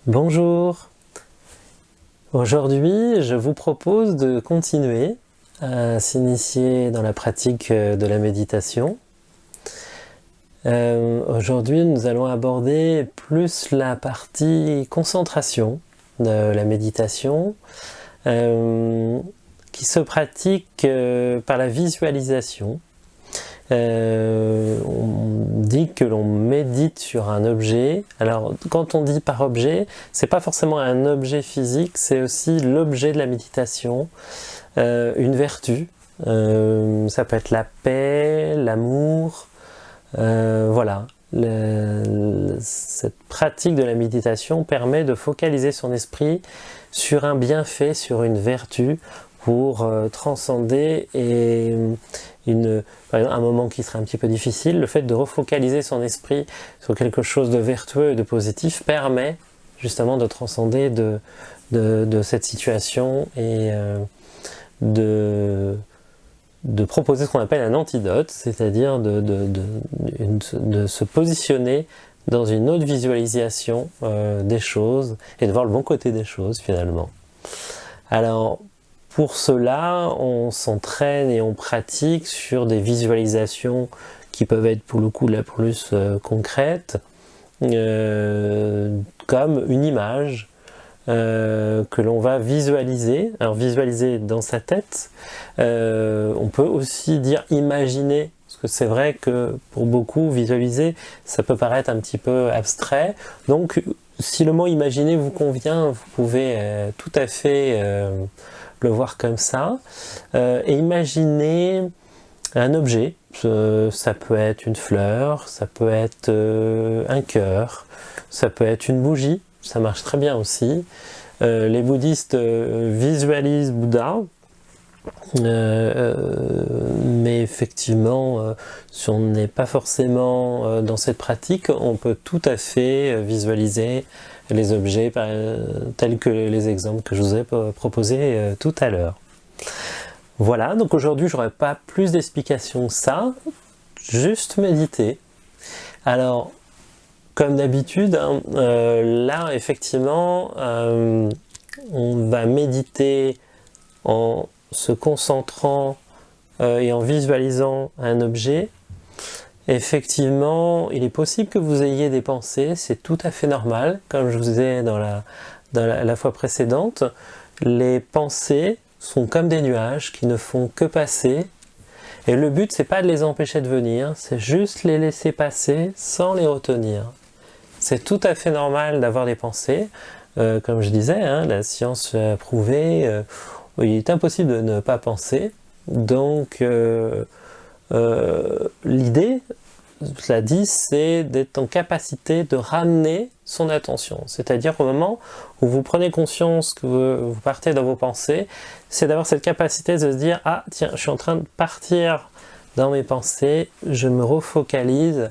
Bonjour, aujourd'hui je vous propose de continuer à s'initier dans la pratique de la méditation. Aujourd'hui nous allons aborder plus la partie concentration de la méditation qui se pratique par la visualisation. On dit que l'on médite sur un objet. Alors quand on dit par objet, c'est pas forcément un objet physique, c'est aussi l'objet de la méditation, une vertu. Ça peut être la paix, l'amour, voilà. Cette pratique de la méditation permet de focaliser son esprit sur un bienfait, sur une vertu, pour transcender par exemple, un moment qui serait un petit peu difficile. Le fait de refocaliser son esprit sur quelque chose de vertueux et de positif permet justement de transcender de cette situation et de proposer ce qu'on appelle un antidote, c'est-à-dire de se positionner dans une autre visualisation des choses et de voir le bon côté des choses finalement. Alors, pour cela, on s'entraîne et on pratique sur des visualisations qui peuvent être pour le coup la plus concrètes, comme une image que l'on va visualiser. Alors visualiser dans sa tête, on peut aussi dire imaginer, parce que c'est vrai que pour beaucoup, visualiser, ça peut paraître un petit peu abstrait. Donc si le mot imaginer vous convient, vous pouvez tout à fait le voir comme ça, et imaginer un objet. Ça peut être une fleur, ça peut être un cœur, ça peut être une bougie, ça marche très bien aussi. Les bouddhistes visualisent Bouddha, mais effectivement, si on n'est pas forcément dans cette pratique, on peut tout à fait visualiser les objets tels que les exemples que je vous ai proposés tout à l'heure. Voilà, donc aujourd'hui je n'aurai pas plus d'explications que ça, juste méditer. Alors, comme d'habitude, là effectivement, on va méditer en se concentrant et en visualisant un objet. Effectivement, il est possible que vous ayez des pensées, c'est tout à fait normal, comme je vous disais dans la fois précédente. Les pensées sont comme des nuages qui ne font que passer, et le but c'est pas de les empêcher de venir, c'est juste les laisser passer sans les retenir. C'est tout à fait normal d'avoir des pensées, comme je disais, hein, la science a prouvé, il est impossible de ne pas penser, donc l'idée, cela dit, c'est d'être en capacité de ramener son attention. C'est-à-dire au moment où vous prenez conscience que vous partez dans vos pensées, c'est d'avoir cette capacité de se dire « Ah, tiens, je suis en train de partir dans mes pensées, je me refocalise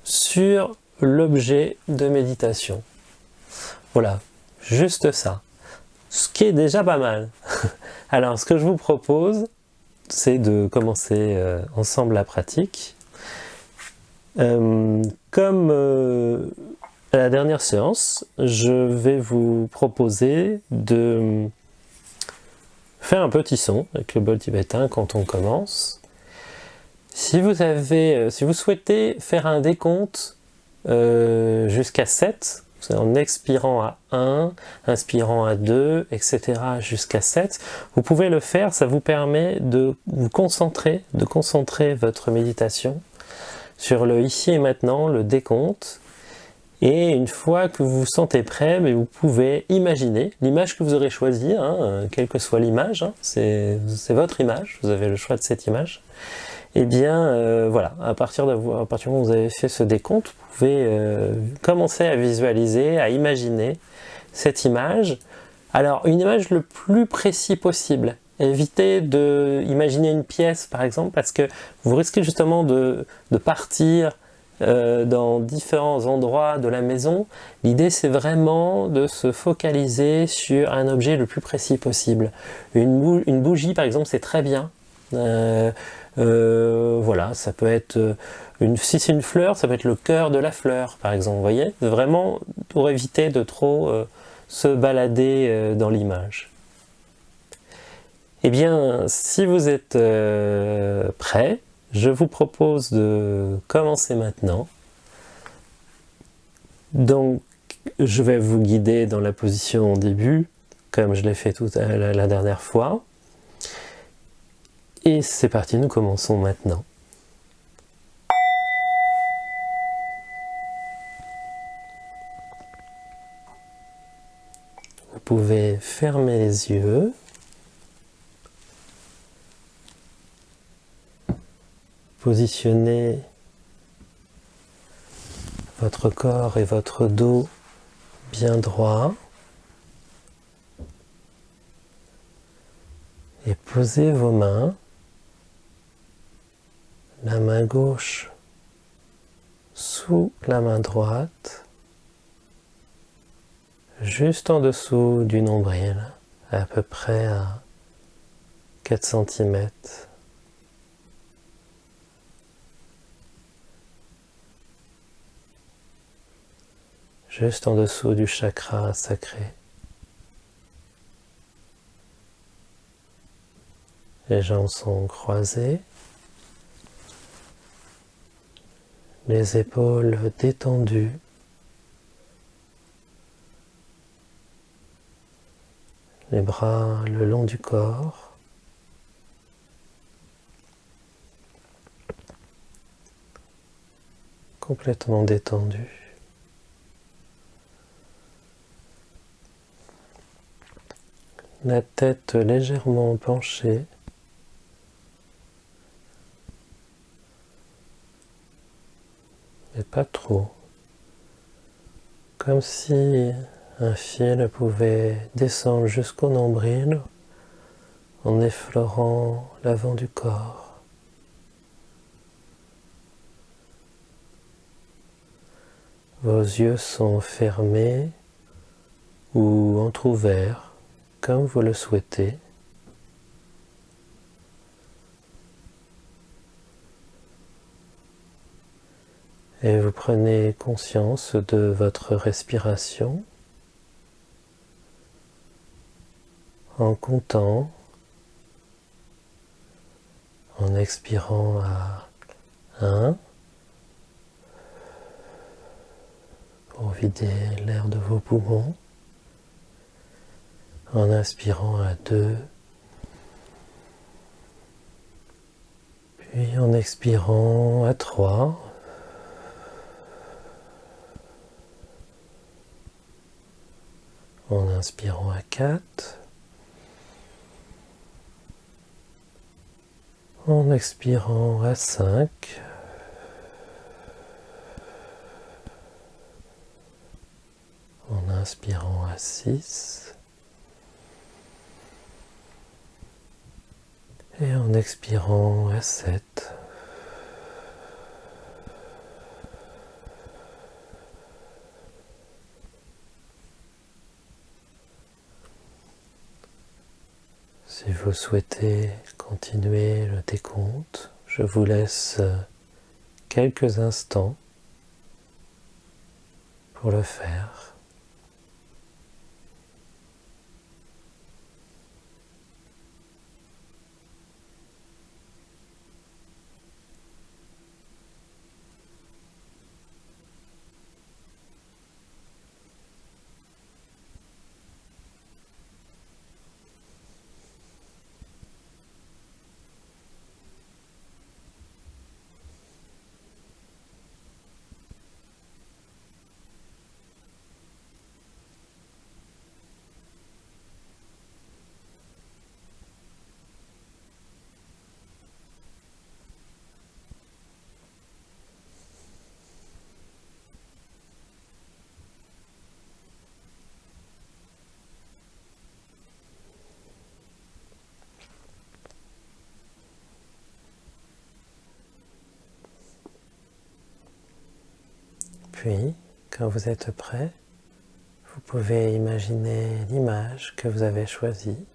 sur l'objet de méditation. » Voilà, juste ça. Ce qui est déjà pas mal. Alors, ce que je vous propose, c'est de commencer ensemble la pratique. Comme à la dernière séance, je vais vous proposer de faire un petit son avec le bol tibétain quand on commence. Si vous souhaitez faire un décompte jusqu'à 7, en expirant à 1, inspirant à 2, etc. jusqu'à 7, vous pouvez le faire, ça vous permet de vous concentrer, de concentrer votre méditation sur le ici et maintenant, le décompte, et une fois que vous vous sentez prêt, vous pouvez imaginer l'image que vous aurez choisie, hein, quelle que soit l'image, hein, c'est votre image, vous avez le choix de cette image. Et bien voilà, à partir du moment où vous avez fait ce décompte, vous pouvez commencer à visualiser, à imaginer cette image. Alors une image le plus précis possible. Évitez d'imaginer une pièce par exemple, parce que vous risquez justement de partir dans différents endroits de la maison. L'idée c'est vraiment de se focaliser sur un objet le plus précis possible. Une bougie par exemple, c'est très bien. Voilà, ça peut être si c'est une fleur, ça peut être le cœur de la fleur, par exemple. Vous voyez, vraiment pour éviter de trop se balader dans l'image. Eh bien, si vous êtes prêts, je vous propose de commencer maintenant. Donc, je vais vous guider dans la position au début, comme je l'ai fait la dernière fois. Et c'est parti, nous commençons maintenant. Vous pouvez fermer les yeux. Positionnez votre corps et votre dos bien droit. Et posez vos mains, la main gauche sous la main droite, juste en dessous du nombril, à peu près à 4 cm. Juste en dessous du chakra sacré. Les jambes sont croisées, les épaules détendues, les bras le long du corps, complètement détendus. La tête légèrement penchée, mais pas trop. Comme si un fil pouvait descendre jusqu'au nombril en effleurant l'avant du corps. Vos yeux sont fermés ou entr'ouverts, comme vous le souhaitez. Et vous prenez conscience de votre respiration en comptant, en expirant à 1 pour vider l'air de vos poumons, en inspirant à 2, puis en expirant à 3, en inspirant à 4, en expirant à 5, en inspirant à 6 et en expirant à 7. Si vous souhaitez continuer le décompte, je vous laisse quelques instants pour le faire. Puis, quand vous êtes prêt, vous pouvez imaginer l'image que vous avez choisie.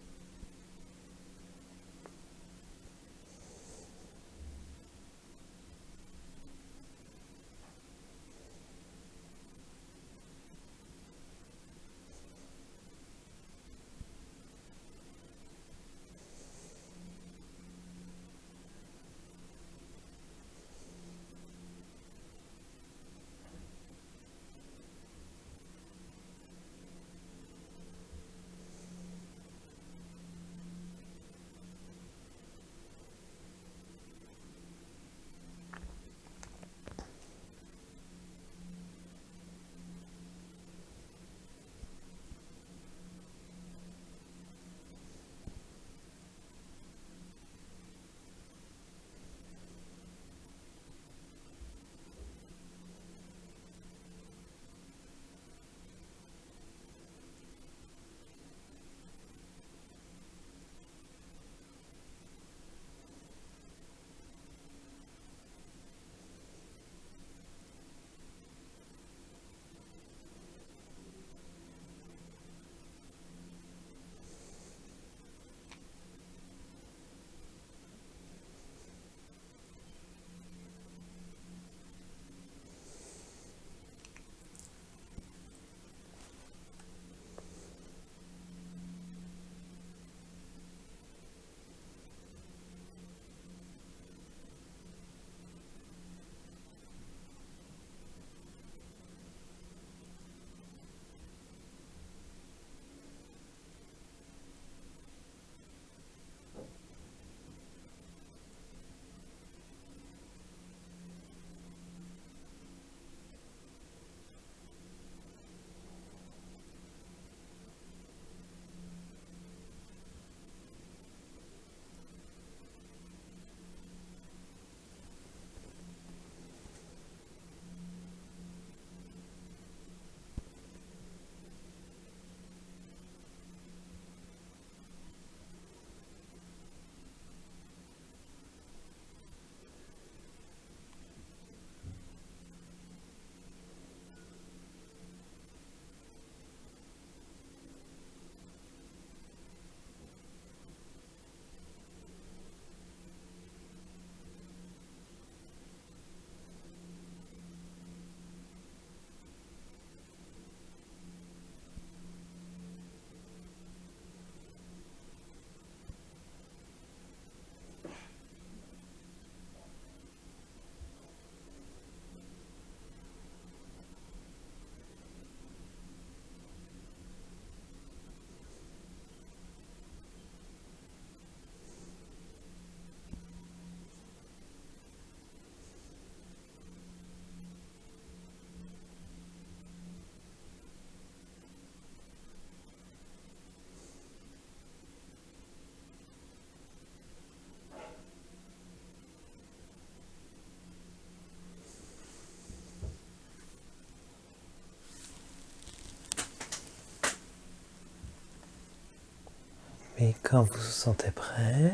Quand vous vous sentez prêt,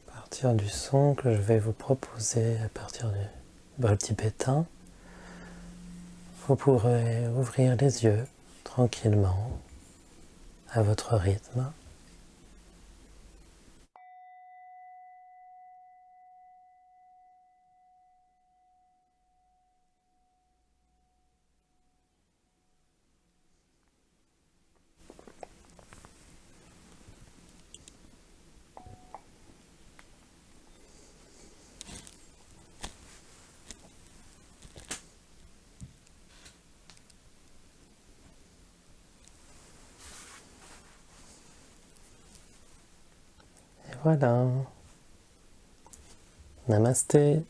à partir du son que je vais vous proposer à partir du bol tibétain, vous pourrez ouvrir les yeux tranquillement à votre rythme. Et voilà. Namasté.